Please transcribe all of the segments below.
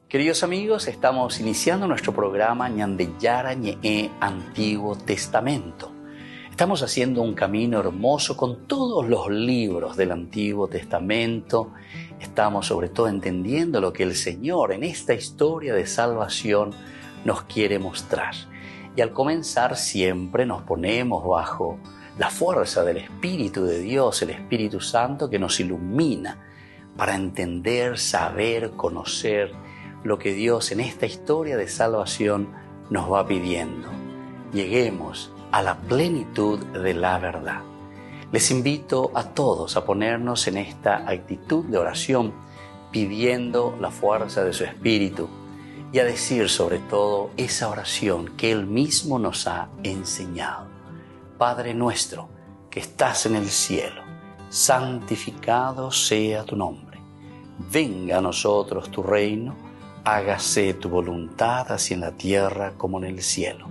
Queridos amigos, estamos iniciando nuestro programa Ñandeyara Ñe'e Antiguo Testamento. Estamos haciendo un camino hermoso con todos los libros del Antiguo Testamento. Estamos sobre todo entendiendo lo que el Señor en esta historia de salvación nos quiere mostrar. Y al comenzar siempre nos ponemos bajo la fuerza del Espíritu de Dios, el Espíritu Santo que nos ilumina para entender, saber, conocer lo que Dios en esta historia de salvación nos va pidiendo. Lleguemos a la plenitud de la verdad. Les invito a todos a ponernos en esta actitud de oración, pidiendo la fuerza de su Espíritu y a decir sobre todo esa oración que Él mismo nos ha enseñado. Padre nuestro que estás en el cielo, santificado sea tu nombre. Venga a nosotros tu reino, hágase tu voluntad así en la tierra como en el cielo.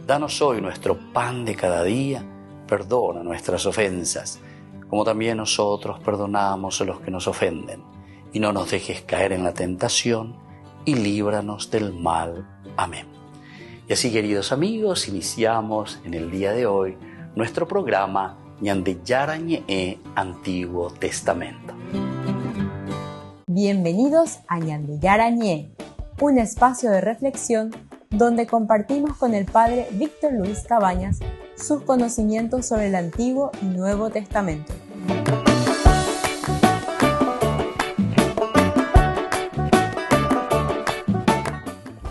Danos hoy nuestro pan de cada día, perdona nuestras ofensas, como también nosotros perdonamos a los que nos ofenden. Y no nos dejes caer en la tentación, y líbranos del mal. Amén. Y así, queridos amigos, iniciamos en el día de hoy nuestro programa Ñandeyara Ñe'e Antiguo Testamento. Bienvenidos a Ñandeyara Ñe'e, un espacio de reflexión donde compartimos con el Padre Víctor Luis Cabañas sus conocimientos sobre el Antiguo y Nuevo Testamento.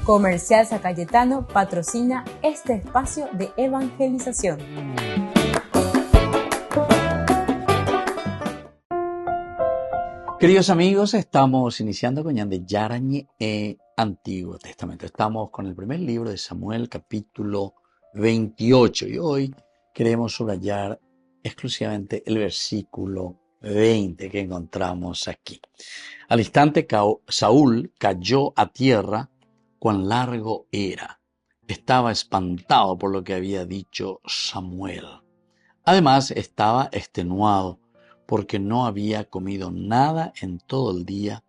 Comercial San Cayetano patrocina este espacio de evangelización. Queridos amigos, estamos iniciando con Ñandeyara Ñe'e Antiguo Testamento. Estamos con el primer libro de Samuel, capítulo 28, y hoy queremos subrayar exclusivamente el versículo 20 que encontramos aquí. Al instante Saúl cayó a tierra. Cuán largo era. Estaba espantado por lo que había dicho Samuel. Además, estaba extenuado porque no había comido nada en todo el día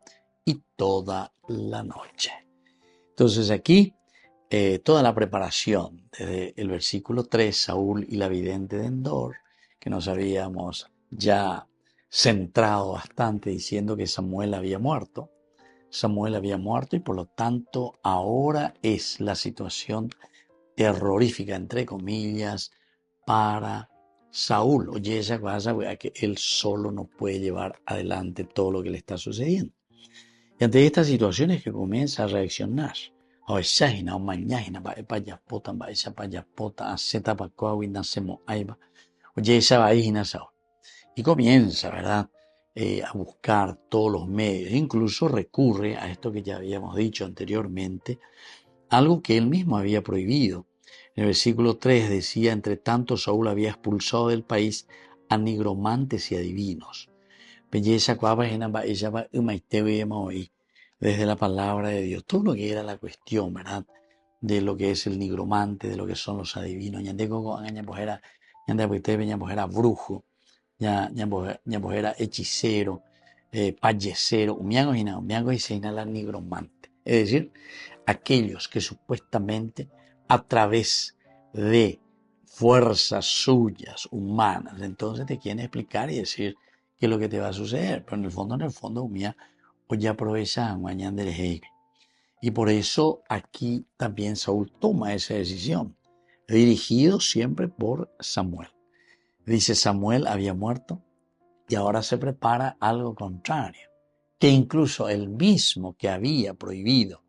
y toda la noche. Entonces aquí, toda la preparación, desde el versículo 3, Saúl y la vidente de Endor, que nos habíamos ya centrado bastante diciendo que Samuel había muerto y por lo tanto ahora es la situación terrorífica, entre comillas, para Saúl. Oye, esa cosa que él solo no puede llevar adelante todo lo que le está sucediendo. Y ante estas situaciones que comienza a reaccionar. Y comienza, ¿verdad?, a buscar todos los medios. Incluso recurre a esto que ya habíamos dicho anteriormente, algo que él mismo había prohibido. En el versículo 3 decía: entre tanto Saúl había expulsado del país a nigromantes y adivinos. Desde la palabra de Dios, todo lo que era la cuestión, ¿verdad?, de lo que es el nigromante, de lo que son los adivinos. Era brujo, era hechicero, payesero, umiango y señala nigromante. Es decir, aquellos que supuestamente a través de fuerzas suyas, humanas, entonces te quieren explicar y decir qué es lo que te va a suceder. Pero en el fondo, umia, o ya aprovecha mañana del Heike. Y por eso aquí también Saúl toma esa decisión, dirigido siempre por Samuel. Dice: Samuel había muerto y ahora se prepara algo contrario, que incluso el mismo que había prohibido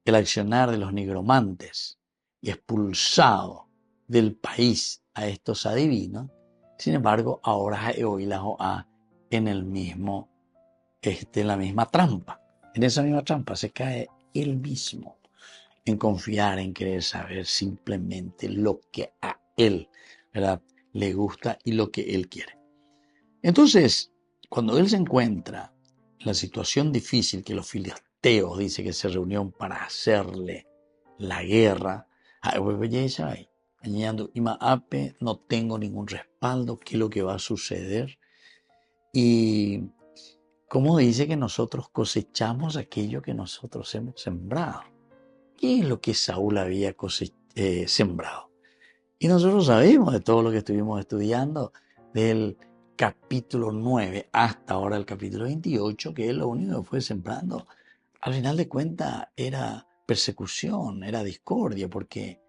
el accionar de los nigromantes y expulsado del país a estos adivinos, sin embargo ahora en el mismo, en la misma trampa. En esa misma trampa se cae él mismo en confiar, en querer saber simplemente lo que a él, ¿verdad?, le gusta y lo que él quiere. Entonces, cuando él se encuentra en la situación difícil que los filisteos dice que se reunieron para hacerle la guerra, no tengo ningún respaldo, qué es lo que va a suceder. Y ¿Cómo dice que nosotros cosechamos aquello que nosotros hemos sembrado? ¿Qué es lo que Saúl había sembrado? Y nosotros sabemos de todo lo que estuvimos estudiando del capítulo 9 hasta ahora el capítulo 28, que es lo único que fue sembrando. Al final de cuentas era persecución, era discordia, porque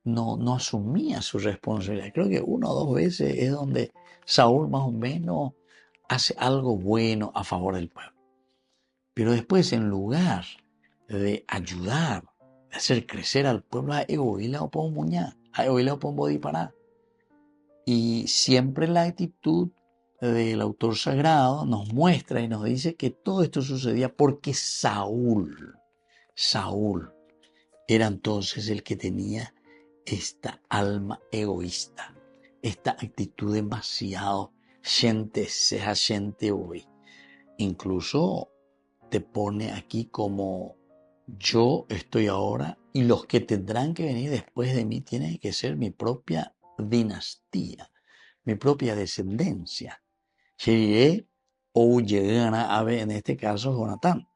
no asumía su responsabilidad. Creo que una o dos veces es donde Saúl más o menos hace algo bueno a favor del pueblo. Pero después, en lugar de ayudar, de hacer crecer al pueblo, y siempre la actitud del autor sagrado nos muestra y nos dice que todo esto sucedía porque Saúl era entonces el que tenía esta alma egoísta, esta actitud demasiado gente hoy. Incluso te pone aquí como yo estoy ahora y los que tendrán que venir después de mí tienen que ser mi propia dinastía, mi propia descendencia. Llegué o llegará a ver, en este caso, Jonatán.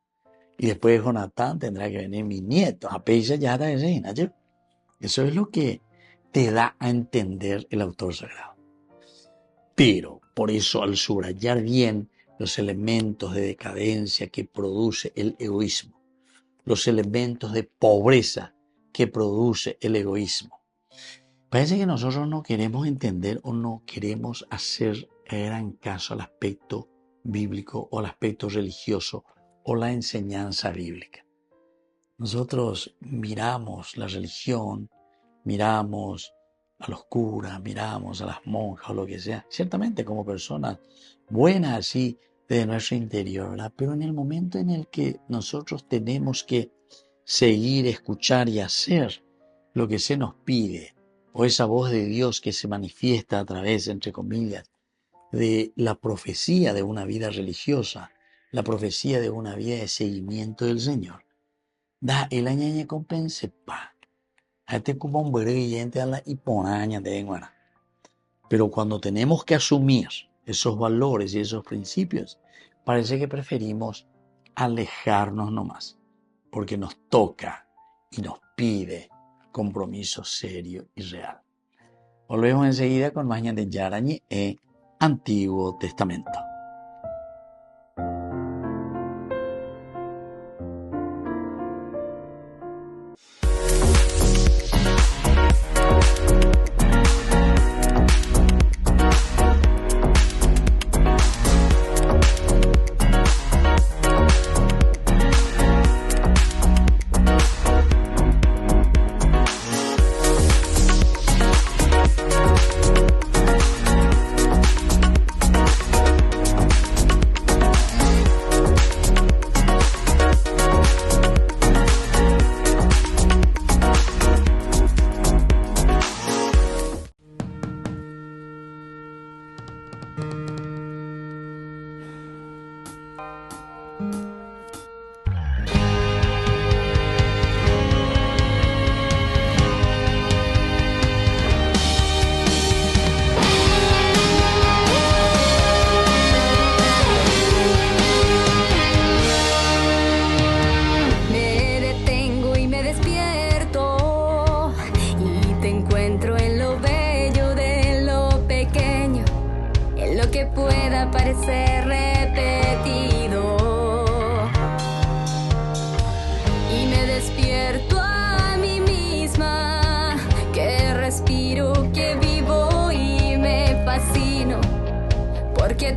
Y después de Jonatán tendrá que venir mi nieto. Eso es lo que te da a entender el autor sagrado. Pero, por eso, al subrayar bien los elementos de decadencia que produce el egoísmo, los elementos de pobreza que produce el egoísmo, parece que nosotros no queremos entender o no queremos hacer gran caso al aspecto bíblico o al aspecto religioso o la enseñanza bíblica. Nosotros miramos la religión, miramos a los curas, miramos a las monjas o lo que sea, ciertamente como personas buenas así de nuestro interior, ¿verdad? Pero en el momento en el que nosotros tenemos que seguir, escuchar y hacer lo que se nos pide, o esa voz de Dios que se manifiesta a través, entre comillas, de la profecía de una vida religiosa, la profecía de una vida de seguimiento del Señor, da el añañe compense pa. A este cupón brillante a la hiponaña de guara. Pero cuando tenemos que asumir esos valores y esos principios, parece que preferimos alejarnos nomás, porque nos toca y nos pide compromiso serio y real. Volvemos enseguida con más de Yarañe e Antiguo Testamento. Que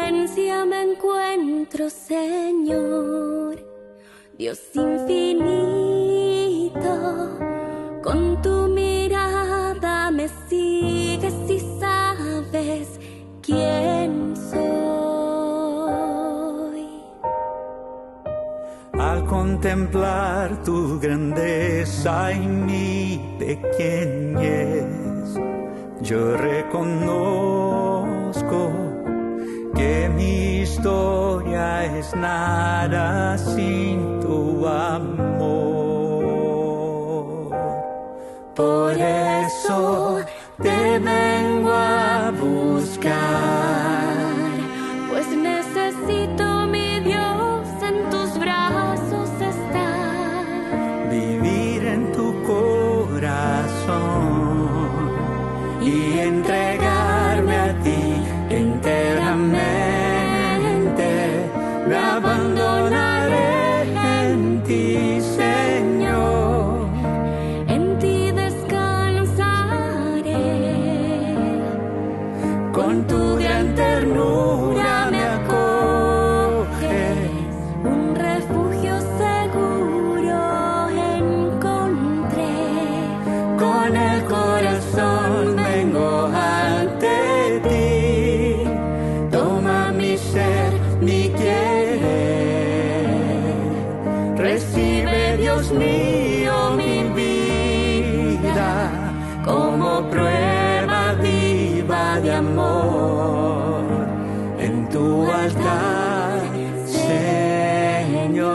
presencia me encuentro, Señor, Dios infinito. Con tu mirada me sigues y sabes quién soy. Al contemplar tu grandeza y mi pequeñez, yo reconozco que mi historia es nada sin tu amor. Por eso te vengo a buscar, pues necesito, mi Dios, en tus brazos estar, vivir en tu corazón y entregarme a ti enteramente. Me abandonaré en ti, Señor, en ti descansaré. con tu gran ternura me acoges, Un refugio seguro encontré. con el corazón vengo ante ti. Toma mi ser, mi querer, recibe, Dios mío, mi vida como prueba viva de amor en tu altar, Señor.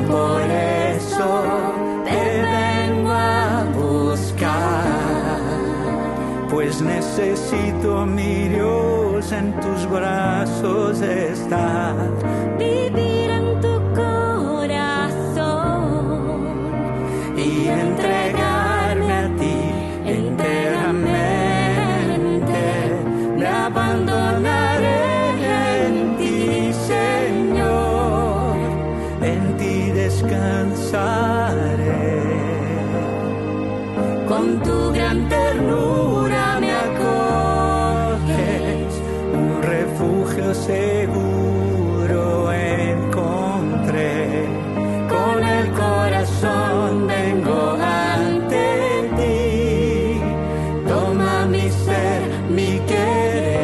Por eso te vengo a buscar, pues necesito, mi Dios, en tus brazos estar, Vivir en tu corazón y entregarme a ti enteramente. Me abandonaré en ti, Señor, en ti descansaré. Con tu gran ternura me acoges, un refugio seguro encontré. Con el corazón vengo ante ti. Toma mi ser, mi querer,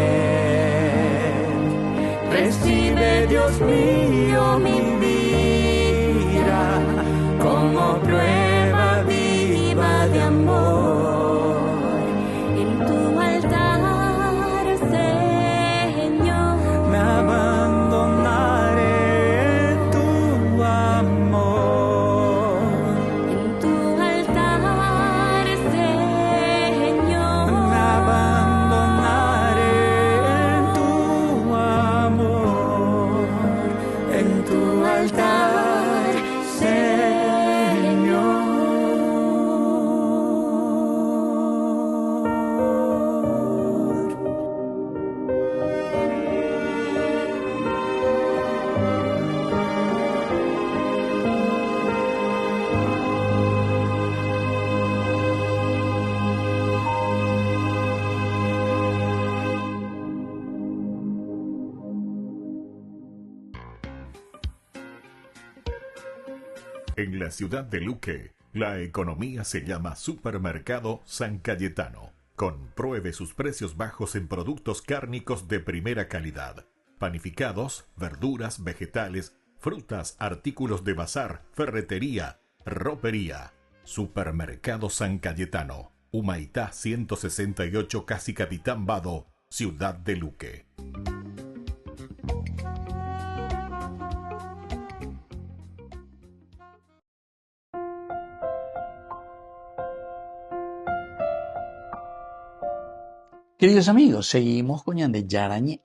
recibe, Dios mío, mi vida como prueba viva de amor en tu altar, Señor. me abandonaré en tu amor, En tu altar, Señor. me abandonaré en tu amor, en tu altar, Señor. En la ciudad de Luque, la economía se llama Supermercado San Cayetano. Compruebe sus precios bajos en productos cárnicos de primera calidad. Panificados, verduras, vegetales, frutas, artículos de bazar, ferretería, ropería. Supermercado San Cayetano. Humaitá 168, Casi Capitán Vado, ciudad de Luque. Queridos amigos, seguimos con Yandeyarañe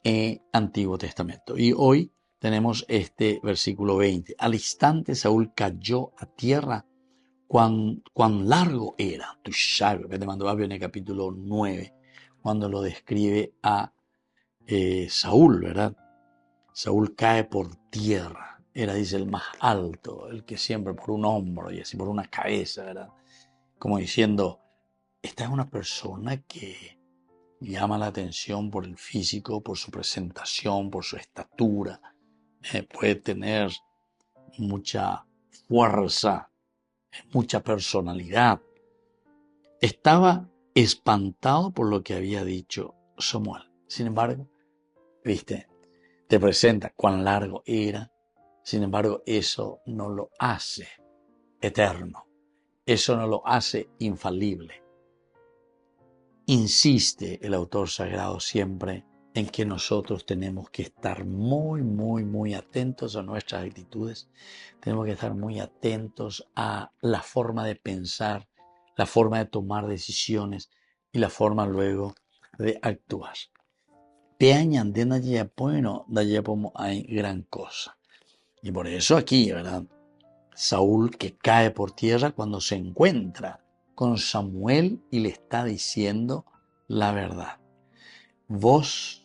Antiguo Testamento y hoy tenemos este versículo 20. Al instante Saúl cayó a tierra cuán largo era tu llaga, que te mandó en el capítulo 9, cuando lo describe a Saúl, ¿verdad? Saúl cae por tierra, era, dice, el más alto, el que siempre por un hombro y así por una cabeza, ¿verdad? Como diciendo, esta es una persona que llama la atención por el físico, por su presentación, por su estatura, puede tener mucha fuerza, mucha personalidad. Estaba espantado por lo que había dicho Samuel. Sin embargo, viste, te presenta cuán largo era. Sin embargo, eso no lo hace eterno. Eso no lo hace infalible. Insiste el autor sagrado siempre en que nosotros tenemos que estar muy, muy, muy atentos a nuestras actitudes. Tenemos que estar muy atentos a la forma de pensar, la forma de tomar decisiones y la forma luego de actuar. Peañan de nadie bueno, de hay gran cosa. Y por eso aquí, ¿verdad? Saúl que cae por tierra cuando se encuentra con Samuel y le está diciendo la verdad. Vos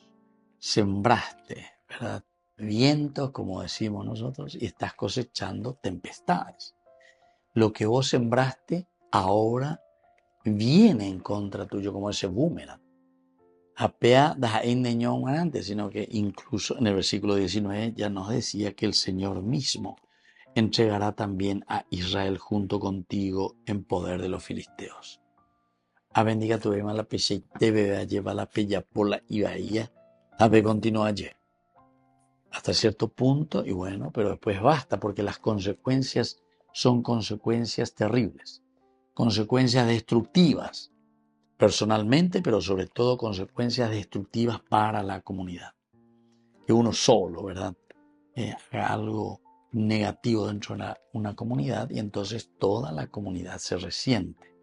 sembraste, ¿verdad? Vientos, como decimos nosotros, y estás cosechando tempestades. Lo que vos sembraste ahora viene en contra tuyo como ese boomerang. Apea da antes, sino que incluso en el versículo 19 ya nos decía que el Señor mismo entregará también a Israel junto contigo en poder de los filisteos. A bendiga tu ema la peche y te bebe a llevar la pella por la ibaía. A ver, continúa ayer. Hasta cierto punto, y bueno, pero después basta, porque las consecuencias son consecuencias terribles, consecuencias destructivas, personalmente, pero sobre todo consecuencias destructivas para la comunidad. Que uno solo, ¿verdad? Haga algo negativo dentro de una comunidad y entonces toda la comunidad se resiente.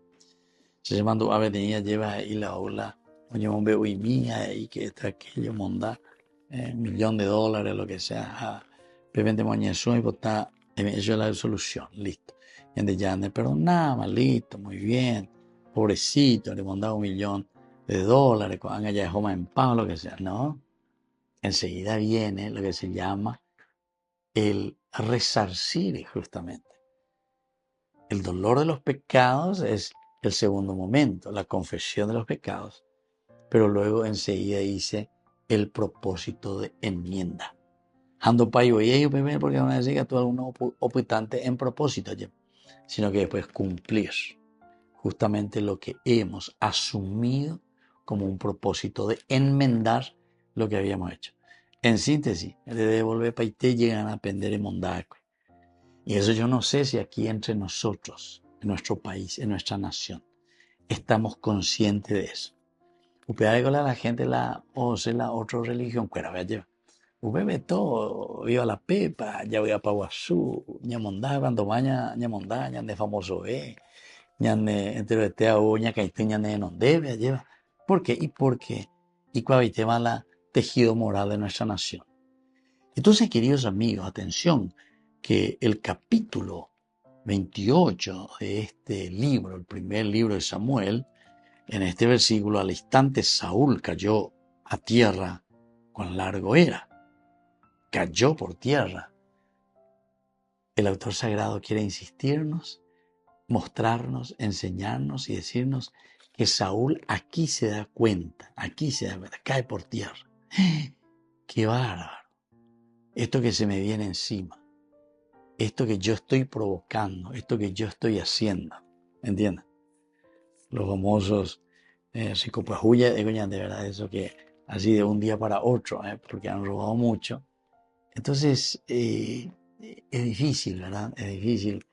Se llamando a venir lleva ahí la ola, oye, hombre, hoy mía, y que está aquello, monda, $1,000,000, lo que sea, pevente moñeso y botar, eso es la solución, listo. Y de ya, perdonaba, listo, muy bien, pobrecito, le mandaba $1,000,000, con allá de Joma en paz, lo que sea, no. Enseguida viene lo que se llama el resarcir, justamente. El dolor de los pecados es el segundo momento, la confesión de los pecados, pero luego enseguida dice el propósito de enmienda. Ando payo y ellos primero porque van a decir que tú eres un opitante en propósito, sino que después cumplir justamente lo que hemos asumido como un propósito de enmendar lo que habíamos hecho. En síntesis, de devolver para te llegan a aprender en mondaco. Y eso yo no sé si aquí entre nosotros, en nuestro país, en nuestra nación, estamos conscientes de eso. Usted con la gente la otra religión, pero vaya, usted ve todo, viva la pepa, ya voy a Paguazú, ñamondá, cuando vaya ñamondá, ñan de famoso ñan de entre o ña caite ñan de no debe lleva. ¿Por qué? ¿Y por qué? Y cuál tema la tejido moral de nuestra nación. Entonces, queridos amigos, atención, que el capítulo 28 de este libro, el primer libro de Samuel, en este versículo, al instante Saúl cayó a tierra, cuán largo era. Cayó por tierra. El autor sagrado quiere insistirnos, mostrarnos, enseñarnos y decirnos que Saúl aquí se da cuenta, cae por tierra. ¡Qué bárbaro! Esto que se me viene encima, esto que yo estoy provocando, esto que yo estoy haciendo, ¿entiendes? Los famosos psicopajuya, de verdad, eso que así de un día para otro, porque han robado mucho. Entonces, es difícil, ¿verdad? Es difícil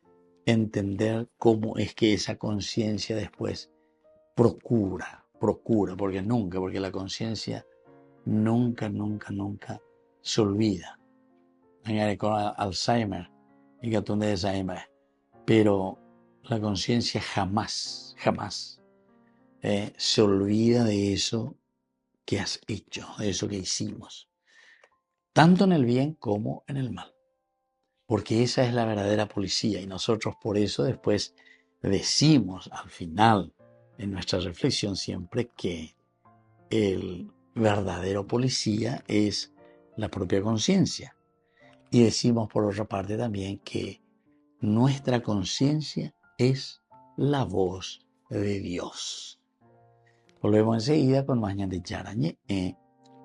entender cómo es que esa conciencia después procura, porque la conciencia nunca se olvida. Con Alzheimer y gatón de Alzheimer, pero la conciencia jamás se olvida de eso que has hecho, de eso que hicimos, tanto en el bien como en el mal, porque esa es la verdadera policía y nosotros por eso después decimos al final en nuestra reflexión siempre que el verdadero policía es la propia conciencia. Y decimos por otra parte también que nuestra conciencia es la voz de Dios. Volvemos enseguida con más de Yarañé en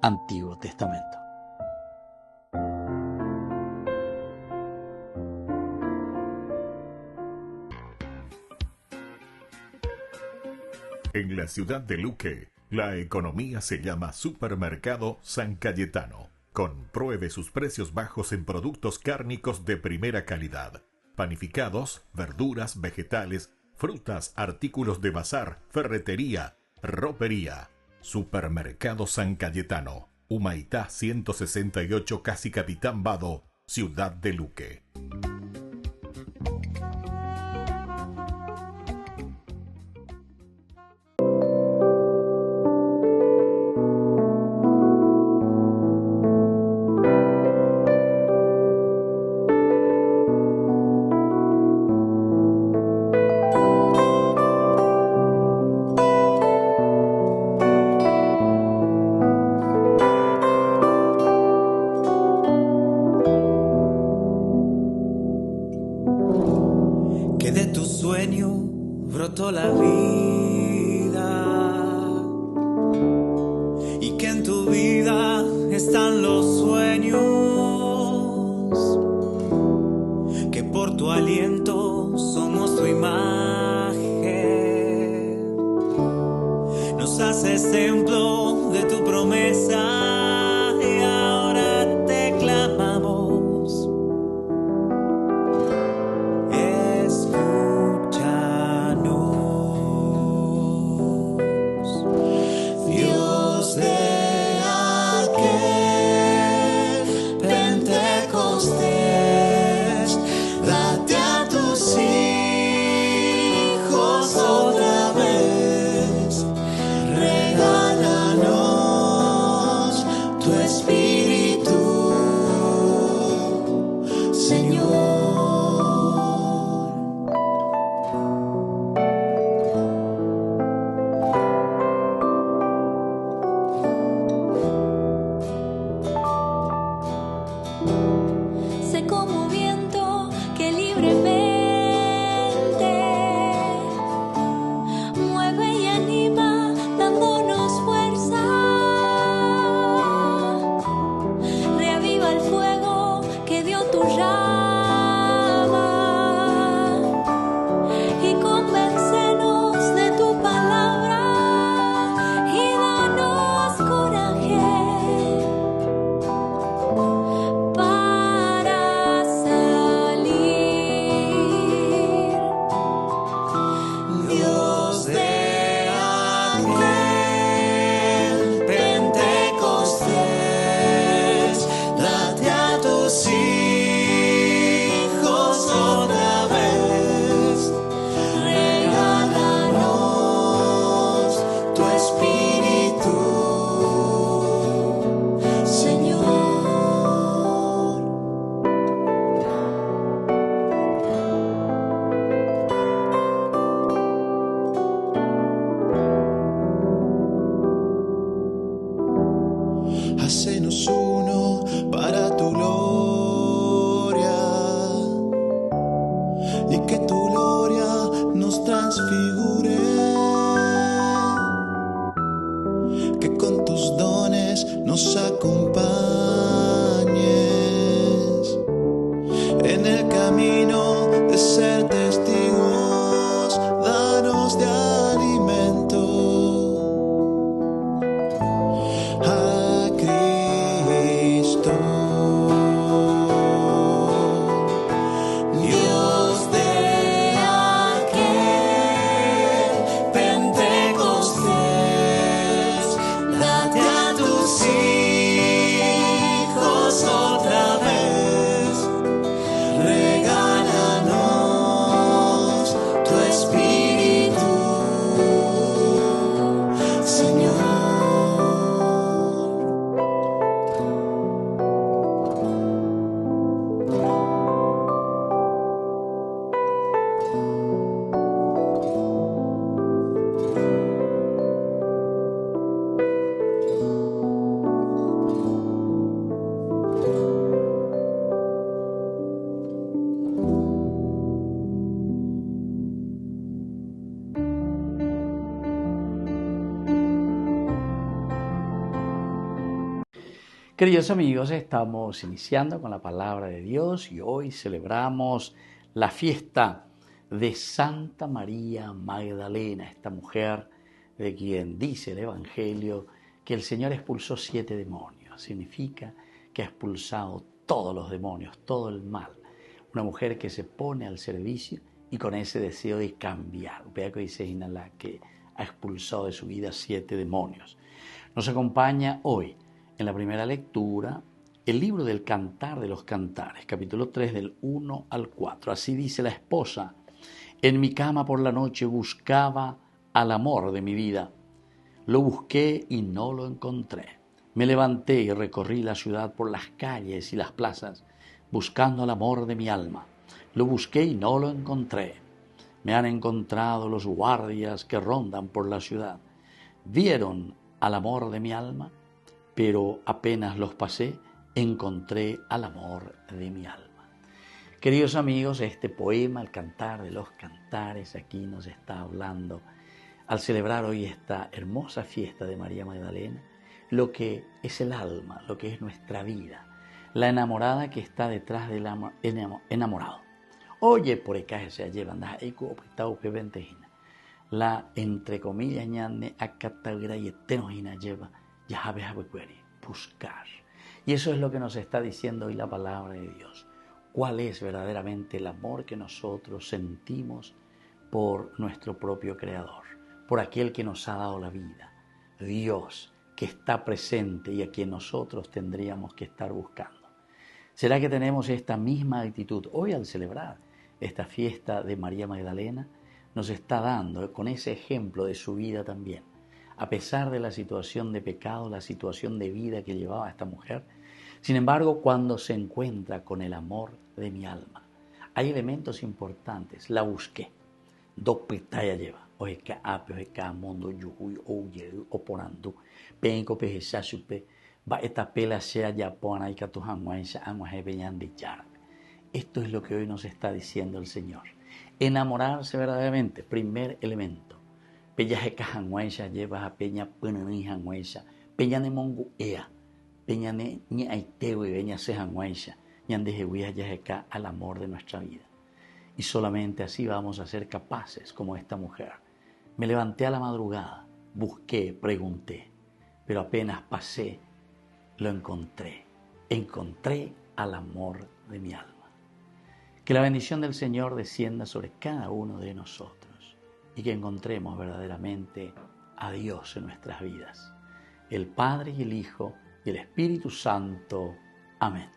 Antiguo Testamento. En la ciudad de Luque, la economía se llama Supermercado San Cayetano. Compruebe sus precios bajos en productos cárnicos de primera calidad. Panificados, verduras, vegetales, frutas, artículos de bazar, ferretería, ropería. Supermercado San Cayetano. Humaitá 168, Casi Capitán Vado, ciudad de Luque. Que de tu sueño brotó la vida y que en tu vida están los sueños, que por tu aliento somos tu imagen, nos haces templo de tu promesa y ahora te clamamos. Dios de aquel Pentecostés, date a tus hijos otra vez, regálanos tu espíritu, Señor. Sé como viento que libremente mueve y anima, dándonos fuerza. Reaviva el fuego que dio tu llama y convéncenos de tu palabra y danos coraje para salir. Dios de aquel Pentecostés, date a tus hijos otra vez, regálanos tu espíritu, Señor. Hacenos uno para tu gloria y que tu gloria nos transfigure, que con tus dones nos acompañes en el camino de ser testigos, danos de alimento a Cristo. Dios de aquel Pentecostés, date a tus hijos Queridos amigos, estamos iniciando con la palabra de Dios y hoy celebramos la fiesta de Santa María Magdalena, esta mujer de quien dice el Evangelio que el Señor expulsó 7 demonios. Significa que ha expulsado todos los demonios, todo el mal. Una mujer que se pone al servicio y con ese deseo de cambiar. Vea que dice Inala que ha expulsado de su vida 7 demonios. Nos acompaña hoy en la primera lectura el libro del Cantar de los Cantares, capítulo 3 del 1 al 4. Así dice la esposa: en mi cama por la noche buscaba al amor de mi vida. Lo busqué y no lo encontré. Me levanté y recorrí la ciudad por las calles y las plazas, buscando al amor de mi alma. Lo busqué y no lo encontré. Me han encontrado los guardias que rondan por la ciudad. Vieron al amor de mi alma, pero apenas los pasé, encontré al amor de mi alma. Queridos amigos, este poema, el Cantar de los Cantares, aquí nos está hablando, al celebrar hoy esta hermosa fiesta de María Magdalena, lo que es el alma, lo que es nuestra vida, la enamorada que está detrás del enamorado. Oye, por acá se llevan la, entre comillas, ñane acatagra y etenojina lleva ya buscar. Y eso es lo que nos está diciendo hoy la palabra de Dios. ¿Cuál es verdaderamente el amor que nosotros sentimos por nuestro propio Creador, por aquel que nos ha dado la vida? Dios, que está presente y a quien nosotros tendríamos que estar buscando. ¿Será que tenemos esta misma actitud hoy al celebrar esta fiesta de María Magdalena? Nos está dando con ese ejemplo de su vida también. A pesar de la situación de pecado, la situación de vida que llevaba esta mujer, sin embargo, cuando se encuentra con el amor de mi alma, hay elementos importantes. La busqué. Dos petaya lleva. Ojeca ape, ojeca mondo, yuhui, ouye, oporando. Penco, pejecha, supe. Va esta pela sea ya pona y catujanguancha, anguaje peñan de yar. Esto es lo que hoy nos está diciendo el Señor. Enamorarse verdaderamente, primer elemento. Peña jeca janguancha lleva a peña punani janguancha. Peña de mongu ea. Peña ne ni aiteo y veña se janguancha. Ñande jehuía ya jeca al amor de nuestra vida. Y solamente así vamos a ser capaces como esta mujer. Me levanté a la madrugada, busqué, pregunté, pero apenas pasé, lo encontré. Encontré al amor de mi alma. Que la bendición del Señor descienda sobre cada uno de nosotros y que encontremos verdaderamente a Dios en nuestras vidas. El Padre y el Hijo y el Espíritu Santo. Amén.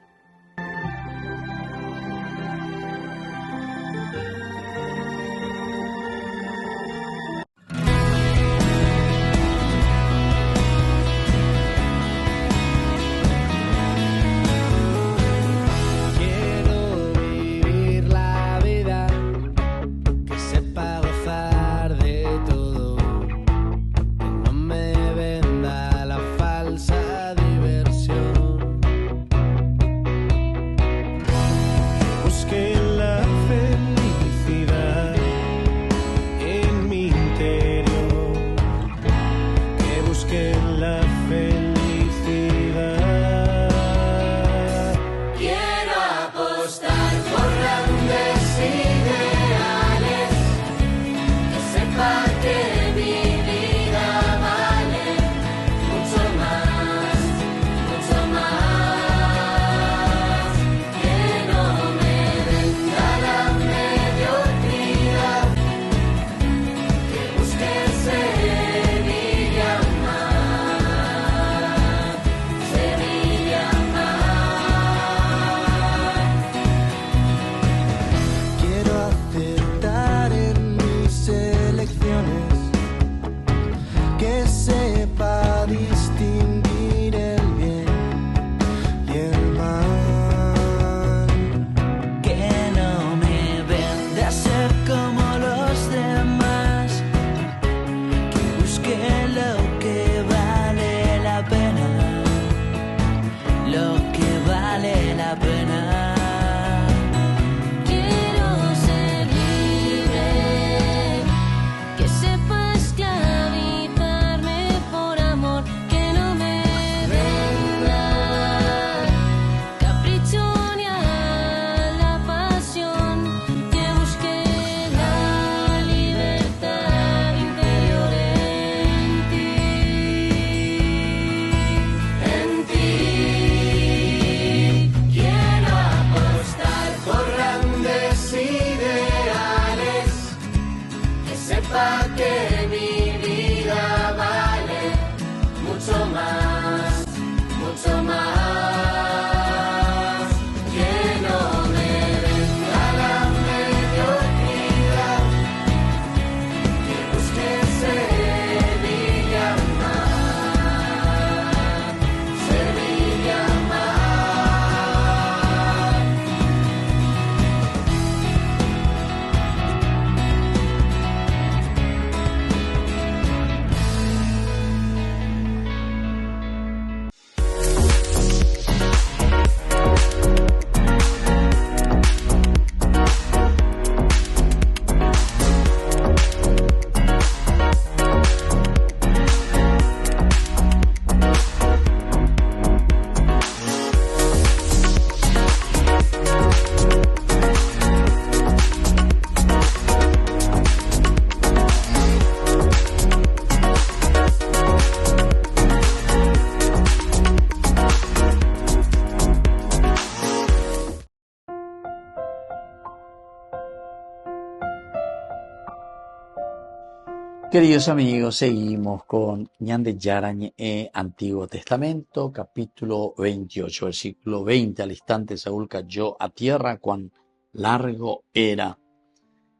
Queridos amigos, seguimos con Ñande Yarañe, Antiguo Testamento, capítulo 28, versículo 20. Al instante Saúl cayó a tierra, cuán largo era.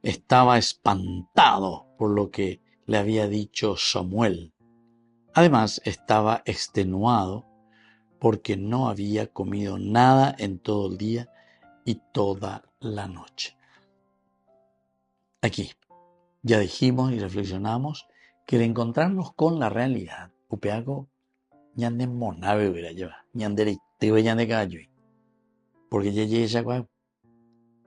Estaba espantado por lo que le había dicho Samuel. Además, estaba extenuado porque no había comido nada en todo el día y toda la noche. Aquí ya dijimos y reflexionamos que el encontrarnos con la realidad, upeago ñande monabe hubiera lleva, ñande te ñande gallo, porque ya llega.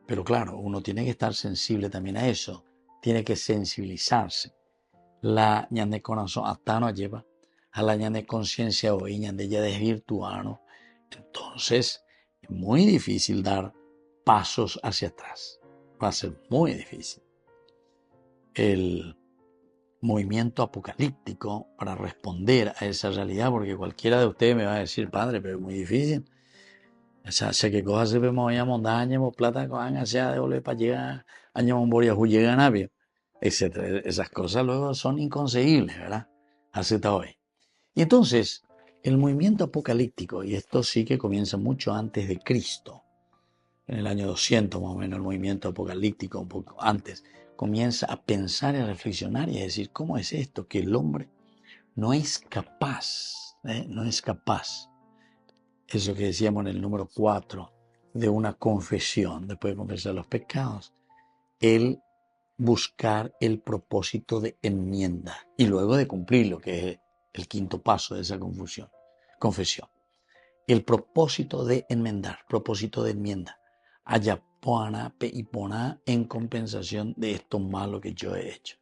Pero claro, uno tiene que estar sensible también a eso, tiene que sensibilizarse. La ñande corazón hasta no lleva a la ñande conciencia hoy, ñande ya desvirtuado. Entonces, es muy difícil dar pasos hacia atrás. Va a ser muy difícil. El movimiento apocalíptico para responder a esa realidad, porque cualquiera de ustedes me va a decir, padre, pero es muy difícil. O sea, que cosas se vemos ya montaña, plata, cojan hacia de volver para llegar, año boria, llega a navio, etcétera. Esas cosas luego son inconcebibles, ¿verdad? Hasta hoy. Y entonces, el movimiento apocalíptico, y esto sí que comienza mucho antes de Cristo, en el año 200 más o menos, el movimiento apocalíptico, un poco antes, comienza a pensar y a reflexionar y a decir, ¿cómo es esto? Que el hombre no es capaz, no es capaz, eso que decíamos en el número 4, de una confesión, después de confesar los pecados, el buscar el propósito de enmienda y luego de cumplir lo que es el quinto paso de esa confesión. El propósito de enmendar, propósito de enmienda. Allá pona y pona en compensación de esto malo que yo he hecho.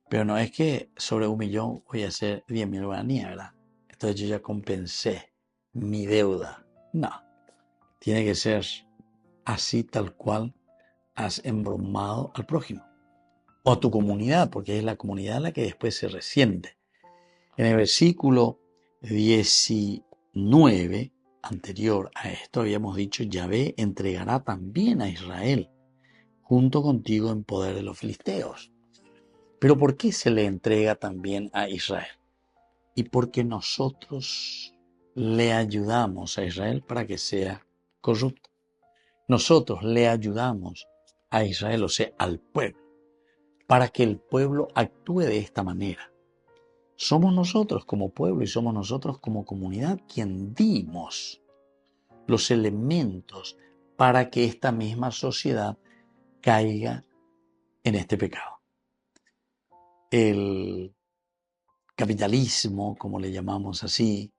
Pero no es que sobre 1 millón voy a hacer 10.000 guaraníes, ¿verdad? Entonces yo ya compensé mi deuda. No, tiene que ser así tal cual has embromado al prójimo. O a tu comunidad, porque es la comunidad la que después se resiente. En el versículo 19 anterior a esto habíamos dicho, Yahvé entregará también a Israel junto contigo en poder de los filisteos. Pero ¿por qué se le entrega también a Israel? Y porque nosotros le ayudamos a Israel para que sea corrupto. Nosotros le ayudamos a Israel, o sea, al pueblo, para que el pueblo actúe de esta manera. Somos nosotros como pueblo y somos nosotros como comunidad quien dimos los elementos para que esta misma sociedad caiga en este pecado. El capitalismo, como le llamamos así,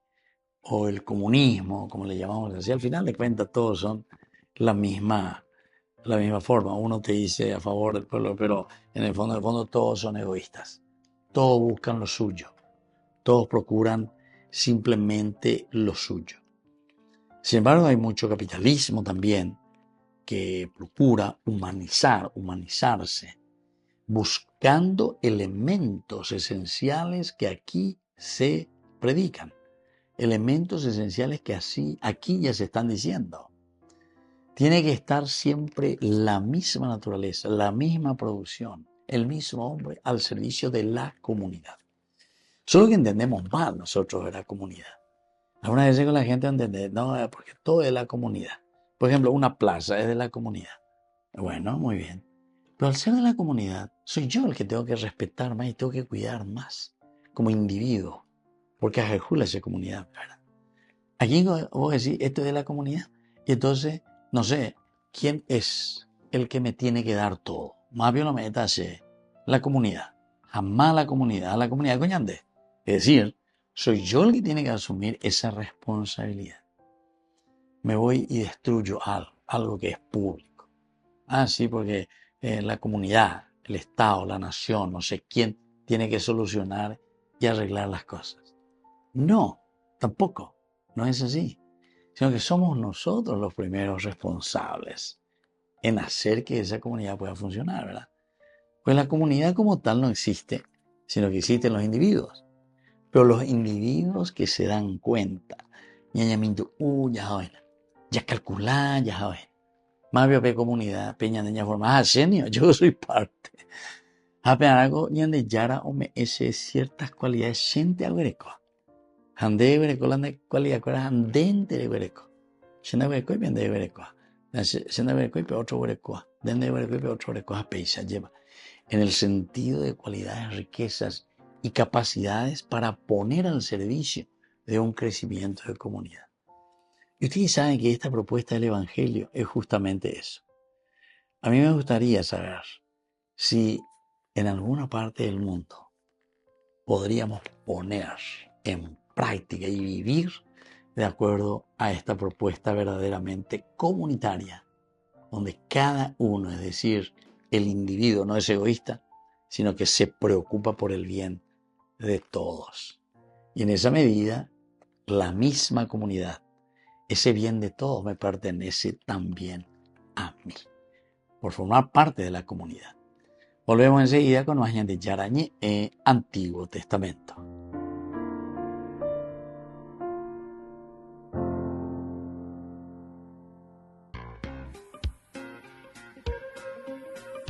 o el comunismo, como le llamamos así, al final de cuentas todos son la misma forma. Uno te dice a favor del pueblo, pero en el fondo todos son egoístas. Todos buscan lo suyo. Todos procuran simplemente lo suyo. Sin embargo, hay mucho capitalismo también que procura humanizarse, buscando elementos esenciales que aquí se predican. Elementos esenciales que aquí ya se están diciendo. Tiene que estar siempre la misma naturaleza, la misma producción, el mismo hombre al servicio de la comunidad. Solo que entendemos mal nosotros de la comunidad. Algunas veces con la gente entiende, no, porque todo es la comunidad. Por ejemplo, una plaza es de la comunidad. Bueno, muy bien. Pero al ser de la comunidad, soy yo el que tengo que respetar más y tengo que cuidar más como individuo. Porque a Jesús esa comunidad, ¿verdad? Aquí vos decís, esto es de la comunidad. Y entonces, no sé, ¿quién es el que me tiene que dar todo? Más bien lo metase la comunidad. Jamás la comunidad coñande. Es decir, soy yo el que tiene que asumir esa responsabilidad. Me voy y destruyo algo que es público. Sí, porque la comunidad, el Estado, la nación, no sé quién tiene que solucionar y arreglar las cosas. No, tampoco, no es así. Sino que somos nosotros los primeros responsables en hacer que esa comunidad pueda funcionar, ¿verdad? Pues la comunidad como tal no existe, sino que existen los individuos. Pero los individuos que se dan cuenta, ya calculá, ya saben. Más bien comunidad, peña niña forma, genio, yo soy parte. Hapearago ñande yara ome ese ciertas cualidades gente aguereco. Hande aguereco la cualidad que era andente aguereco. Shenda aguereco y bien de aguereco. Shenda aguereco y otro aguereco. Dende aguereco y otro aguereco peisa lleva. En el sentido de cualidades, riquezas y capacidades para poner al servicio de un crecimiento de comunidad. Y ustedes saben que esta propuesta del Evangelio es justamente eso. A mí me gustaría saber si en alguna parte del mundo podríamos poner en práctica y vivir de acuerdo a esta propuesta verdaderamente comunitaria, donde cada uno, es decir, el individuo no es egoísta, sino que se preocupa por el bien de todos. Y en esa medida, la misma comunidad, ese bien de todos me pertenece también a mí, por formar parte de la comunidad. Volvemos enseguida con más de Yarañé en Antiguo Testamento.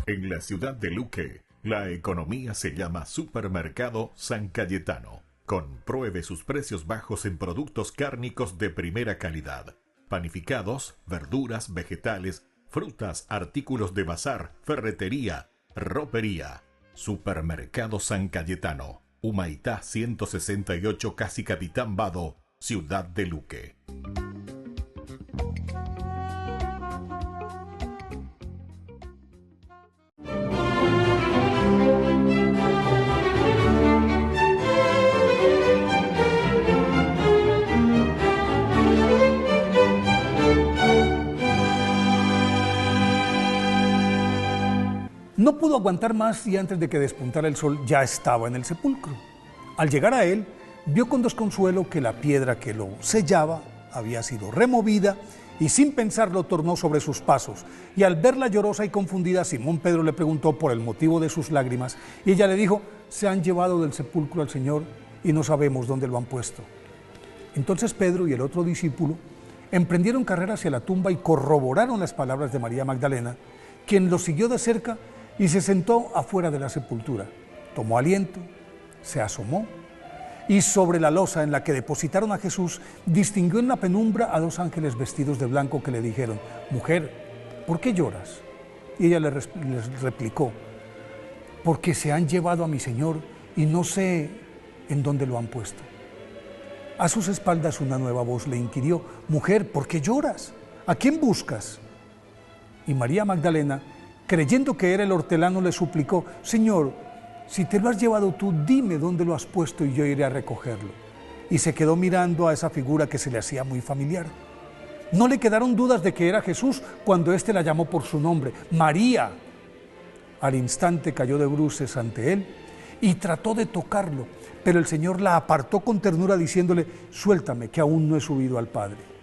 En la ciudad de Luque, la economía se llama Supermercado San Cayetano. Compruebe sus precios bajos en productos cárnicos de primera calidad. Panificados, verduras, vegetales, frutas, artículos de bazar, ferretería, ropería. Supermercado San Cayetano. Humaitá 168, Casi Capitán Vado, ciudad de Luque. No pudo aguantar más y antes de que despuntara el sol ya estaba en el sepulcro. Al llegar a él, vio con desconsuelo que la piedra que lo sellaba había sido removida y sin pensarlo tornó sobre sus pasos. Y al verla llorosa y confundida, Simón Pedro le preguntó por el motivo de sus lágrimas y ella le dijo: se han llevado del sepulcro al Señor y no sabemos dónde lo han puesto. Entonces Pedro y el otro discípulo emprendieron carrera hacia la tumba y corroboraron las palabras de María Magdalena, quien los siguió de cerca y se sentó afuera de la sepultura. Tomó aliento, se asomó y sobre la losa en la que depositaron a Jesús distinguió en la penumbra a dos ángeles vestidos de blanco que le dijeron: mujer, ¿por qué lloras? Y ella les replicó: porque se han llevado a mi Señor y no sé en dónde lo han puesto. A sus espaldas una nueva voz le inquirió: mujer, ¿por qué lloras? ¿A quién buscas? Y María Magdalena, creyendo que era el hortelano, le suplicó: Señor, si te lo has llevado tú, dime dónde lo has puesto y yo iré a recogerlo. Y se quedó mirando a esa figura que se le hacía muy familiar. No le quedaron dudas de que era Jesús cuando éste la llamó por su nombre: María. Al instante cayó de bruces ante él y trató de tocarlo, pero el Señor la apartó con ternura diciéndole: suéltame, que aún no he subido al Padre.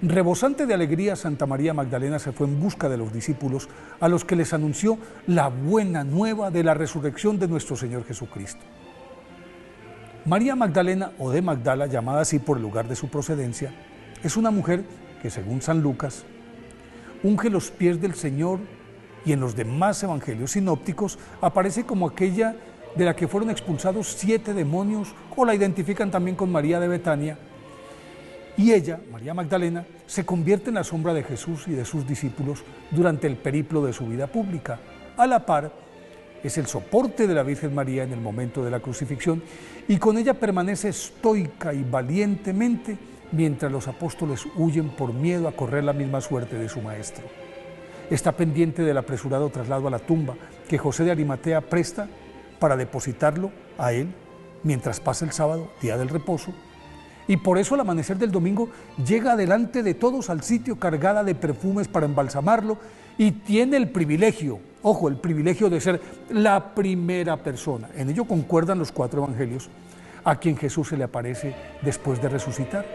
Rebosante de alegría, Santa María Magdalena se fue en busca de los discípulos, a los que les anunció la buena nueva de la resurrección de nuestro Señor Jesucristo. María Magdalena, o de Magdala, llamada así por el lugar de su procedencia, es una mujer que, según San Lucas, unge los pies del Señor, y en los demás evangelios sinópticos aparece como aquella de la que fueron expulsados 7 demonios, o la identifican también con María de Betania. Y ella, María Magdalena, se convierte en la sombra de Jesús y de sus discípulos durante el periplo de su vida pública. A la par, es el soporte de la Virgen María en el momento de la crucifixión y con ella permanece estoica y valientemente mientras los apóstoles huyen por miedo a correr la misma suerte de su maestro. Está pendiente del apresurado traslado a la tumba que José de Arimatea presta para depositarlo a él mientras pasa el sábado, día del reposo. Y por eso al amanecer del domingo llega delante de todos al sitio cargada de perfumes para embalsamarlo y tiene el privilegio, ojo, el privilegio de ser la primera persona. En ello concuerdan los 4 evangelios a quien Jesús se le aparece después de resucitar.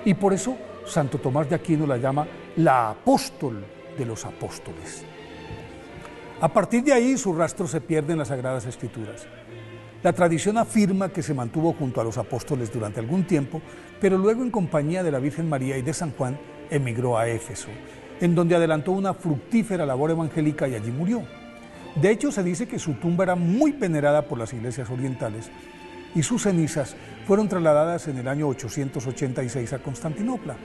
Y por eso Santo Tomás de Aquino la llama la apóstol de los apóstoles. A partir de ahí su rastro se pierde en las Sagradas Escrituras. La tradición afirma que se mantuvo junto a los apóstoles durante algún tiempo, pero luego en compañía de la Virgen María y de San Juan emigró a Éfeso, en donde adelantó una fructífera labor evangélica y allí murió. De hecho, se dice que su tumba era muy venerada por las iglesias orientales y sus cenizas fueron trasladadas en el año 886 a Constantinopla.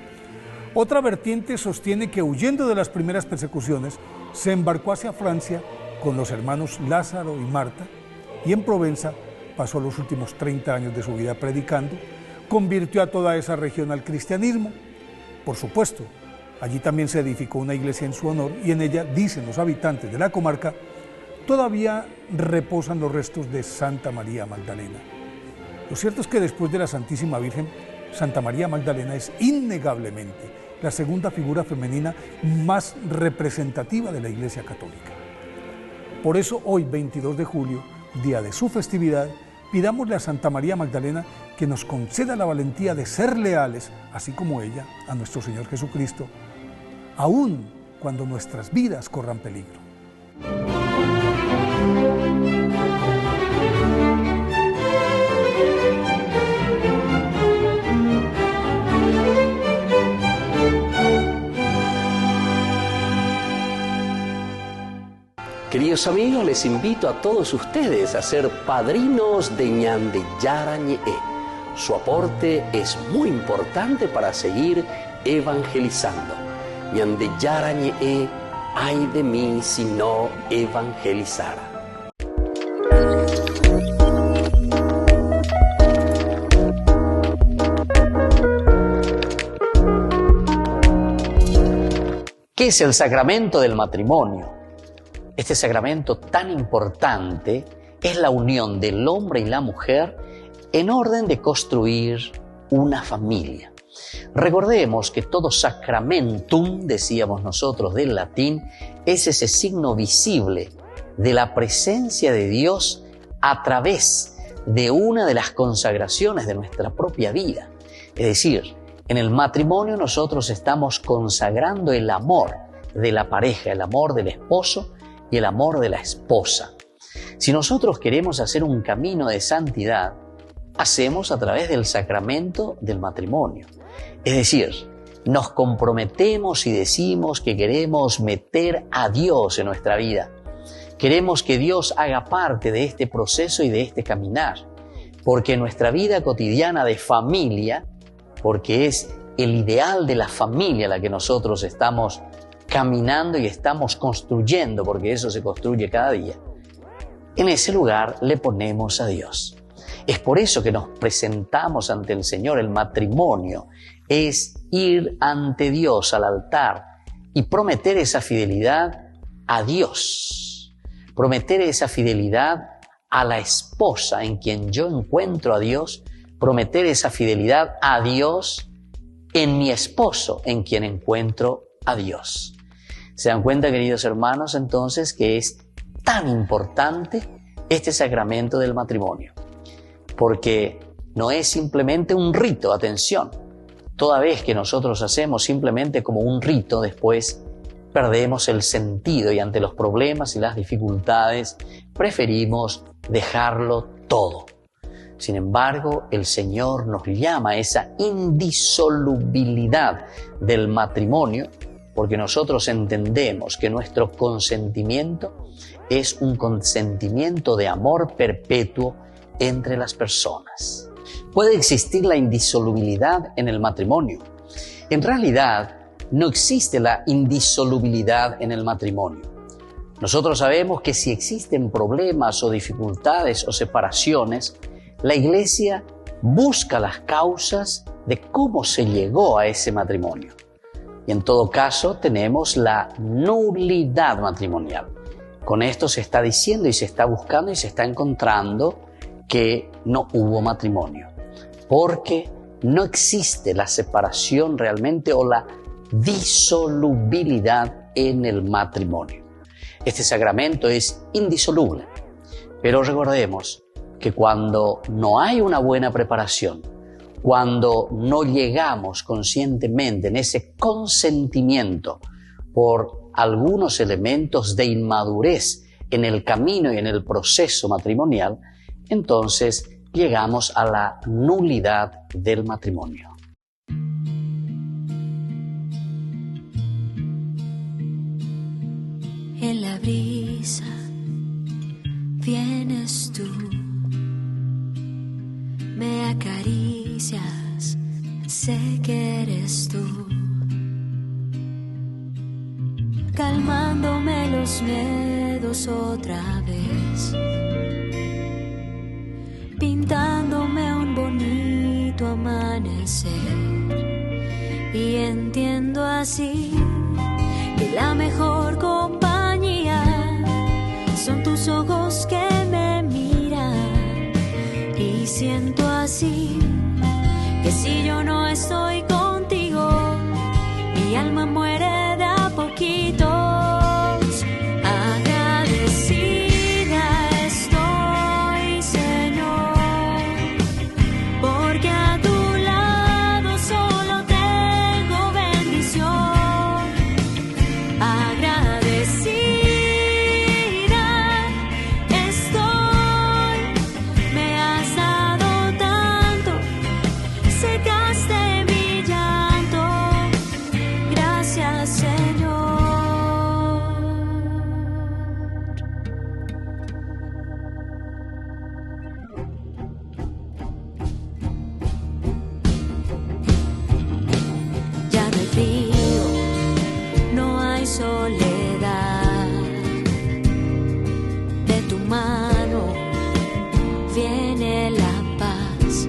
Otra vertiente sostiene que, huyendo de las primeras persecuciones, se embarcó hacia Francia con los hermanos Lázaro y Marta, y en Provenza pasó los últimos 30 años de su vida predicando, convirtió a toda esa región al cristianismo. Por supuesto, allí también se edificó una iglesia en su honor y en ella, dicen los habitantes de la comarca, todavía reposan los restos de Santa María Magdalena. Lo cierto es que después de la Santísima Virgen, Santa María Magdalena es innegablemente la segunda figura femenina más representativa de la Iglesia Católica. Por eso hoy, 22 de julio, día de su festividad, pidámosle a Santa María Magdalena que nos conceda la valentía de ser leales, así como ella, a nuestro Señor Jesucristo, aun cuando nuestras vidas corran peligro. Queridos amigos, les invito a todos ustedes a ser padrinos de Ñande Yara Ñe'e. Su aporte es muy importante para seguir evangelizando. Ñande Yara Ñe'e, ay de mí si no evangelizara. ¿Qué es el sacramento del matrimonio? Este sacramento tan importante es la unión del hombre y la mujer en orden de construir una familia. Recordemos que todo sacramentum, decíamos nosotros del latín, es ese signo visible de la presencia de Dios a través de una de las consagraciones de nuestra propia vida. Es decir, en el matrimonio nosotros estamos consagrando el amor de la pareja, el amor del esposo y el amor de la esposa. Si nosotros queremos hacer un camino de santidad, hacemos a través del sacramento del matrimonio. Es decir, nos comprometemos y decimos que queremos meter a Dios en nuestra vida. Queremos que Dios haga parte de este proceso y de este caminar, porque nuestra vida cotidiana de familia, porque es el ideal de la familia la que nosotros estamos caminando y estamos construyendo, porque eso se construye cada día. En ese lugar le ponemos a Dios. Es por eso que nos presentamos ante el Señor. El matrimonio es ir ante Dios al altar y prometer esa fidelidad a Dios. Prometer esa fidelidad a la esposa en quien yo encuentro a Dios. Prometer esa fidelidad a Dios en mi esposo en quien encuentro a Dios. ¿Se dan cuenta, queridos hermanos, entonces, que es tan importante este sacramento del matrimonio? Porque no es simplemente un rito, atención. Toda vez que nosotros hacemos simplemente como un rito, después perdemos el sentido y ante los problemas y las dificultades preferimos dejarlo todo. Sin embargo, el Señor nos llama a esa indisolubilidad del matrimonio, porque nosotros entendemos que nuestro consentimiento es un consentimiento de amor perpetuo entre las personas. Puede existir la indisolubilidad en el matrimonio. En realidad, no existe la indisolubilidad en el matrimonio. Nosotros sabemos que si existen problemas o dificultades o separaciones, la Iglesia busca las causas de cómo se llegó a ese matrimonio. Y en todo caso tenemos la nulidad matrimonial. Con esto se está diciendo y se está buscando y se está encontrando que no hubo matrimonio, porque no existe la separación realmente o la disolubilidad en el matrimonio. Este sacramento es indisoluble, pero recordemos que cuando no hay una buena preparación, cuando no llegamos conscientemente en ese consentimiento por algunos elementos de inmadurez en el camino y en el proceso matrimonial, entonces llegamos a la nulidad del matrimonio. En la brisa vienes tú, me acaricias, sé que eres tú, calmándome los miedos otra vez, pintándome un bonito amanecer. Y entiendo así que la mejor compañía son tus ojos que me miran. Y siento así que si yo no estoy contigo, mi alma muere de a poquitos. Agradecida estoy, Señor, porque a tu lado solo tengo bendición. Agradecida estoy, me has dado tanto, secaste mi llanto. Gracias, Señor. Ya no hay frío, no hay soledad. De tu mano viene la paz.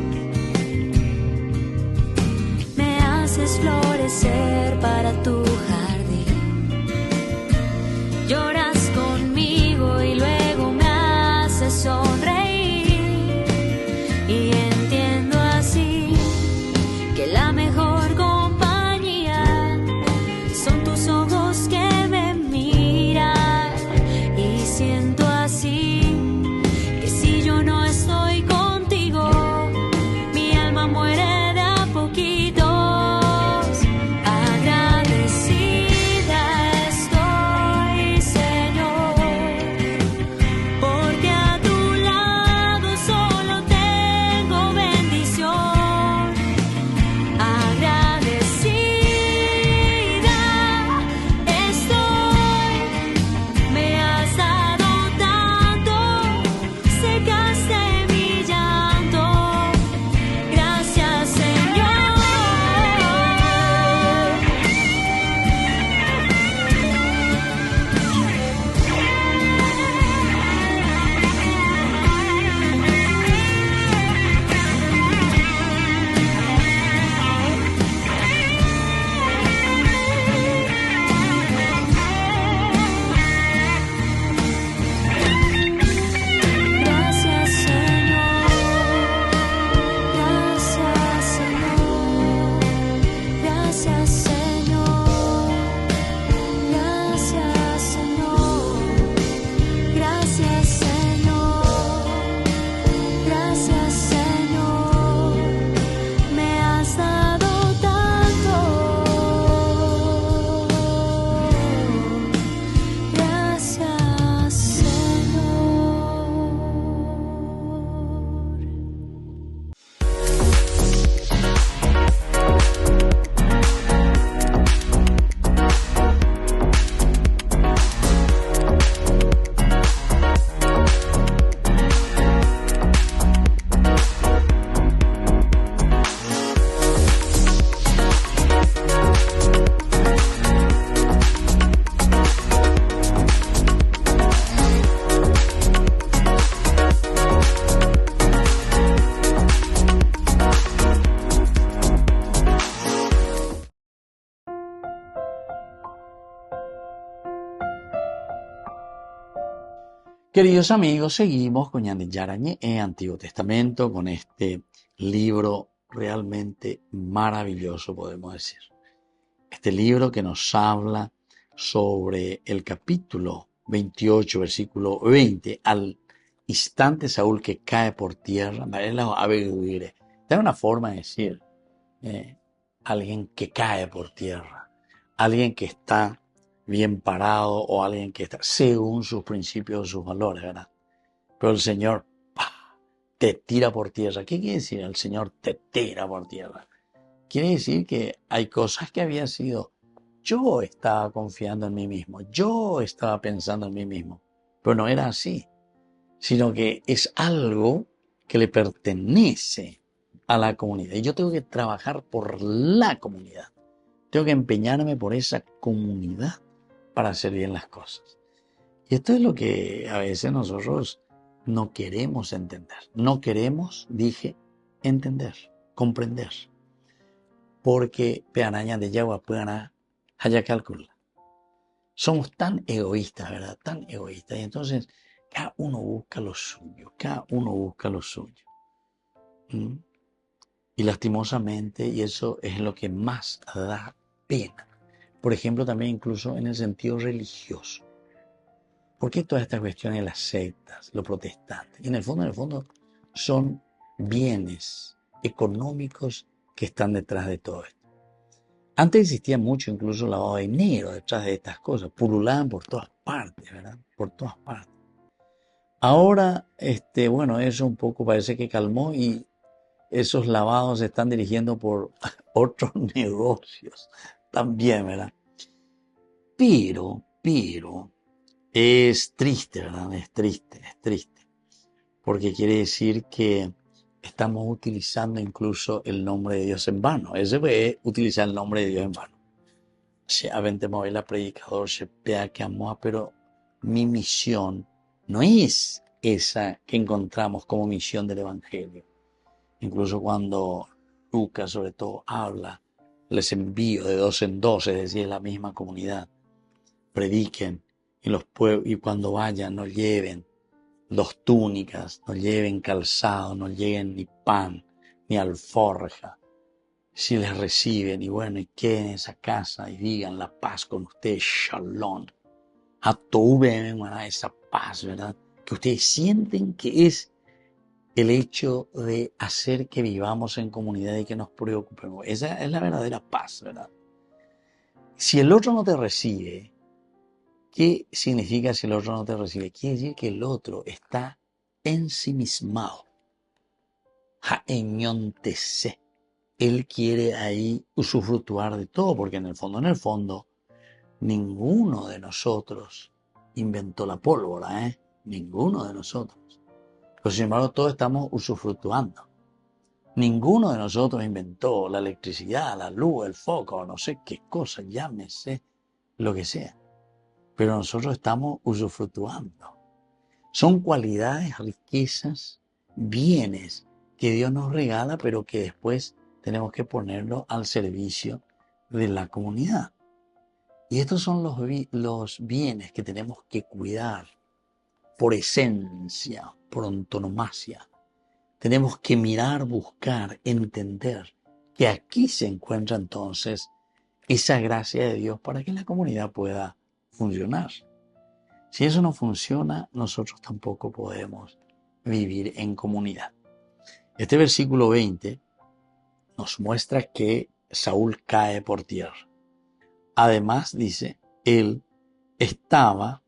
Me haces florecer para tu jardín. Lloras conmigo y luego me haces sonreír. Y entiendo así que la mejor compañía son tus ojos que me miran. Y siento así que si yo no estoy contigo, mi alma muere de a poquitos. Agradecida estoy, Señor, porque a tu lado solo tengo bendición. Agradecida estoy, me has dado tanto, secaste mi llanto. Gracias, Señor. Gracias, Señor. Gracias, Señor. Gracias, Señor. Gracias, Señor. Gracias, Señor. Gracias, Señor. Me has dado tanto. Gracias, Señor. Queridos amigos, seguimos con Ñandillarañe Antiguo Testamento, con este libro realmente maravilloso, podemos decir. Este libro que nos habla sobre el capítulo 28, versículo 20, al instante Saúl que cae por tierra. Esta es una forma de decir alguien que cae por tierra, alguien que está bien parado o alguien que está según sus principios o sus valores, ¿verdad? Pero el Señor te tira por tierra. ¿Qué quiere decir? El Señor te tira por tierra. Quiere decir que hay cosas que había sido, yo estaba confiando en mí mismo, yo estaba pensando en mí mismo, pero no era así. sino que es algo que le pertenece a la comunidad. Y yo tengo que trabajar por la comunidad. Tengo que empeñarme por esa comunidad para hacer bien las cosas. Y esto es lo que a veces nosotros no queremos entender. No queremos, dije, entender, comprender. Porque peanaña de yagua puedan haya calcular. Somos tan egoístas, ¿verdad? Tan egoístas. Y entonces cada uno busca lo suyo. Cada uno busca lo suyo. ¿Mm? Y lastimosamente, y eso es lo que más da pena. Por ejemplo, también incluso en el sentido religioso. ¿Por qué todas estas cuestiones de las sectas, los protestantes? Y en el fondo, son bienes económicos que están detrás de todo esto. Antes existía mucho incluso lavado de dinero detrás de estas cosas. Pululaban por todas partes, ¿verdad? Por todas partes. Ahora, bueno, eso un poco parece que calmó y esos lavados se están dirigiendo por otros negocios también, ¿verdad? Pero, es triste, ¿verdad? Es triste. Porque quiere decir que estamos utilizando incluso el nombre de Dios en vano. Ese es utilizar el nombre de Dios en vano. Se aventemos la predicador, se pea que amó, pero mi misión no es esa que encontramos como misión del Evangelio. Incluso cuando Lucas, sobre todo, habla, les envío de 2 en 2, es decir, la misma comunidad. Prediquen y cuando vayan no lleven 2 túnicas, no lleven calzado, no lleven ni pan, ni alforja. Si les reciben y bueno, y queden en esa casa y digan la paz con ustedes, shalom. A todo esa paz, ¿verdad? Que ustedes sienten que es el hecho de hacer que vivamos en comunidad y que nos preocupemos. Esa es la verdadera paz, ¿verdad? Si el otro no te recibe, ¿qué significa si el otro no te recibe? Quiere decir que el otro está ensimismado. Jaeñontese. Él quiere ahí usufructuar de todo, porque en el fondo, ninguno de nosotros inventó la pólvora, ¿eh? Ninguno de nosotros. Pero sin embargo, todos estamos usufructuando. Ninguno de nosotros inventó la electricidad, la luz, el foco, no sé qué cosa, llámese lo que sea. Pero nosotros estamos usufructuando. Son cualidades, riquezas, bienes que Dios nos regala, pero que después tenemos que ponerlo al servicio de la comunidad. Y estos son los bienes que tenemos que cuidar por esencia, por antonomasia. Tenemos que mirar, buscar, entender que aquí se encuentra entonces esa gracia de Dios para que la comunidad pueda funcionar. Si eso no funciona, nosotros tampoco podemos vivir en comunidad. Este versículo 20 nos muestra que Saúl cae por tierra. Además, dice, él estaba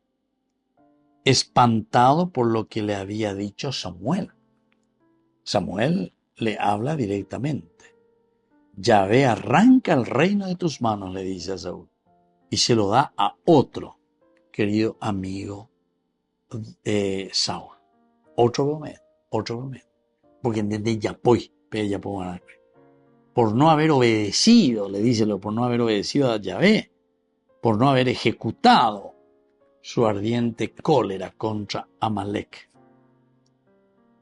espantado por lo que le había dicho Samuel. Samuel le habla directamente. Yahvé arranca el reino de tus manos, le dice a Saúl, y se lo da a otro querido amigo Saúl. Otro promedio. Porque desde Yapoy, por no haber obedecido, le dice, por no haber obedecido a Yahvé, por no haber ejecutado su ardiente cólera contra Amalek.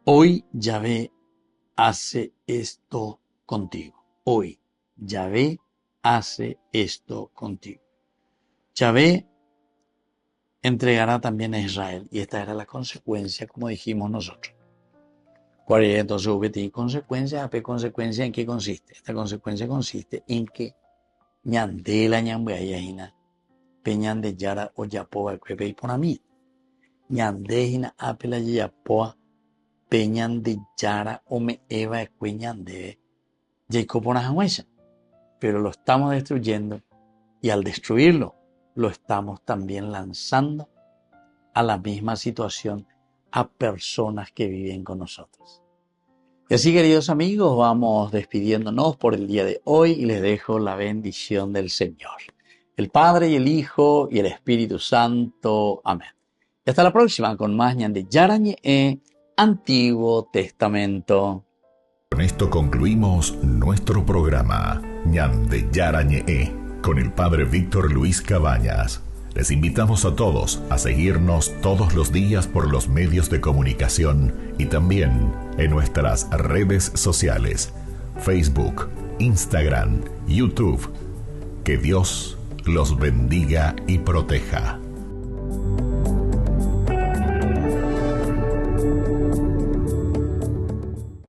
Hoy Yahvé hace esto contigo. Hoy Yahvé hace esto contigo. Yahvé entregará también a Israel. Y esta era la consecuencia, como dijimos nosotros. ¿Cuál es entonces VTI? Consecuencia, AP consecuencia, ¿en qué consiste? Esta consecuencia consiste en que ñandela ñambeayahina, peñan de yara o yapoa cuepe y ponamí. Ñandejina apela yapoa, peñan de yara o me eva cueñan de Jacoponajahuesa. Pero lo estamos destruyendo y al destruirlo, lo estamos también lanzando a la misma situación a personas que viven con nosotros. Y así, queridos amigos, vamos despidiéndonos por el día de hoy y les dejo la bendición del Señor. El Padre y el Hijo y el Espíritu Santo. Amén. Y hasta la próxima con más Ñande Yarañe, Antiguo Testamento. Con esto concluimos nuestro programa Ñande Yarañe con el Padre Víctor Luis Cabañas. Les invitamos a todos a seguirnos todos los días por los medios de comunicación y también en nuestras redes sociales, Facebook, Instagram, YouTube. Que Dios los bendiga y proteja.